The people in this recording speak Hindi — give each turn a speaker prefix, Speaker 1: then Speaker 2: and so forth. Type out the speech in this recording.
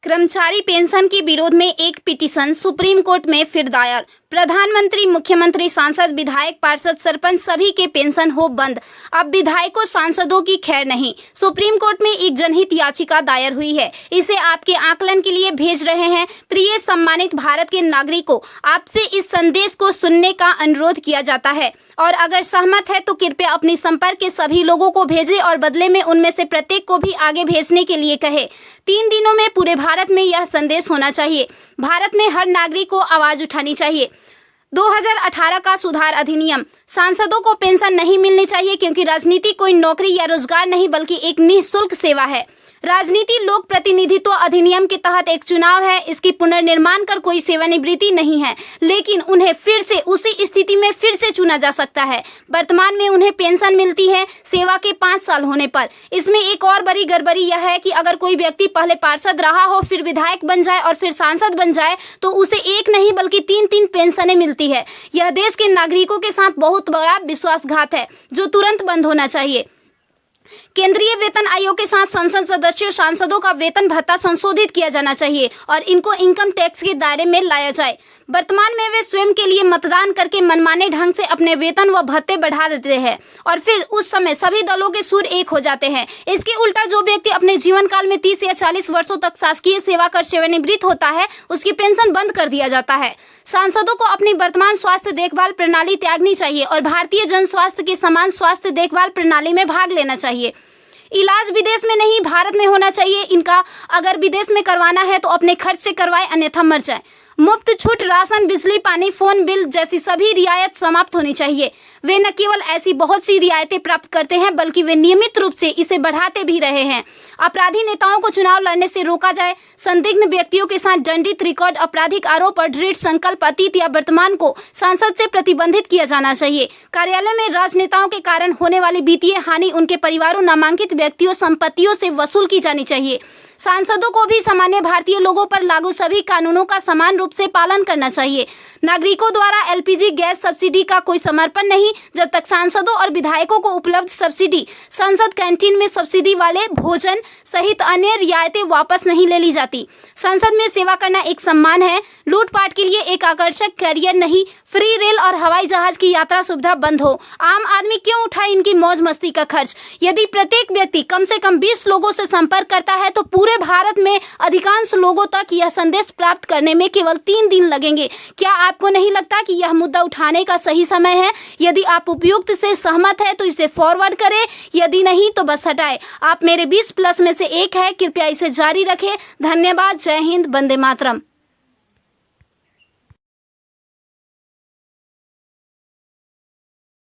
Speaker 1: कर्मचारी पेंशन के विरोध में एक पिटीशन सुप्रीम कोर्ट में फिर दायर। प्रधानमंत्री, मुख्यमंत्री, सांसद, विधायक, पार्षद, सरपंच सभी के पेंशन हो बंद। अब विधायकों, सांसदों की खैर नहीं। सुप्रीम कोर्ट में एक जनहित याचिका दायर हुई है। इसे आपके आकलन के लिए भेज रहे हैं। प्रिय सम्मानित भारत के नागरिकों, आपसे इस संदेश को सुनने का अनुरोध किया जाता है और अगर सहमत है तो कृपया अपनी संपर्क के सभी लोगों को भेजें और बदले में उनमें से प्रत्येक को भी आगे भेजने के लिए कहें। 3 दिनों में पूरे भारत में यह संदेश होना चाहिए। भारत में हर नागरिक को आवाज उठानी चाहिए। 2018 का सुधार अधिनियम। सांसदों को पेंशन नहीं मिलनी चाहिए क्योंकि राजनीति कोई नौकरी या रोजगार नहीं बल्कि एक निःशुल्क सेवा है। राजनीति लोक प्रतिनिधित्व अधिनियम के तहत एक चुनाव है। इसकी पुनर्निर्माण कर कोई सेवानिवृत्ति नहीं है, लेकिन उन्हें फिर से उसी स्थिति में फिर से चुना जा सकता है। वर्तमान में उन्हें पेंशन मिलती है सेवा के 5 साल होने पर। इसमें एक और बड़ी गड़बड़ी यह है कि अगर कोई व्यक्ति पहले पार्षद रहा हो, फिर विधायक बन जाए और फिर सांसद बन जाए तो उसे एक नहीं बल्कि 3-3 पेंशनें मिलती है। यह देश के नागरिकों के साथ बहुत बड़ा विश्वासघात है जो तुरंत बंद होना चाहिए। केंद्रीय वेतन आयोग के साथ संसद सदस्यों, सांसदों का वेतन भत्ता संशोधित किया जाना चाहिए और इनको इनकम टैक्स के दायरे में लाया जाए। वर्तमान में वे स्वयं के लिए मतदान करके मनमाने ढंग से अपने वेतन व भत्ते बढ़ा देते हैं और फिर उस समय सभी दलों के सुर एक हो जाते हैं। इसके उल्टा जो व्यक्ति अपने जीवन काल में 30 या 40 वर्षों तक शासकीय सेवा कर सेवानिवृत्त होता है, उसकी पेंशन बंद कर दिया जाता है। सांसदों को अपनी वर्तमान स्वास्थ्य देखभाल प्रणाली त्यागनी चाहिए और भारतीय जन स्वास्थ्य के समान स्वास्थ्य देखभाल प्रणाली में भाग लेना चाहिए। इलाज विदेश में नहीं, भारत में होना चाहिए। इनका अगर विदेश में करवाना है तो अपने खर्च से करवाए, अन्यथा मर जाए। मुफ्त छूट राशन, बिजली, पानी, फोन बिल जैसी सभी रियायत समाप्त होनी चाहिए। वे न केवल ऐसी बहुत सी रियायतें प्राप्त करते हैं बल्कि वे नियमित रूप से इसे बढ़ाते भी रहे हैं। अपराधी नेताओं को चुनाव लड़ने से रोका जाए। संदिग्ध व्यक्तियों के साथ दंडित रिकॉर्ड, आपराधिक आरोप और दृढ़ संकल्प अतीत या वर्तमान को सांसद से प्रतिबंधित किया जाना चाहिए। कार्यालय में राजनेताओं के कारण होने वाली वित्तीय हानि उनके परिवारों, नामांकित व्यक्तियों, संपत्तियों से वसूल की जानी चाहिए। सांसदों को भी सामान्य भारतीय लोगों पर लागू सभी कानूनों का समान रूप से पालन करना चाहिए। नागरिकों द्वारा एलपीजी गैस सब्सिडी का कोई समर्पण नहीं जब तक सांसदों और विधायकों को उपलब्ध सब्सिडी, संसद कैंटीन में सब्सिडी वाले भोजन सहित अन्य रियायतें वापस नहीं ले ली जाती। संसद में सेवा करना एक सम्मान है, लूटपाट के लिए एक आकर्षक करियर नहीं। फ्री रेल और हवाई जहाज की यात्रा सुविधा बंद हो। आम आदमी क्यों उठाए इनकी मौज मस्ती का खर्च? यदि प्रत्येक व्यक्ति कम से कम 20 लोगों से संपर्क करता है तो पूरे भारत में अधिकांश लोगों तक यह संदेश प्राप्त करने में केवल 3 दिन लगेंगे। क्या आपको नहीं लगता कि यह मुद्दा उठाने का सही समय है? यदि आप उपयुक्त से सहमत है तो इसे फॉरवर्ड करें, यदि नहीं तो बस हटाएं। आप मेरे 20+ में से एक है। कृपया इसे जारी रखें। धन्यवाद। जय हिंद। वंदे मातरम।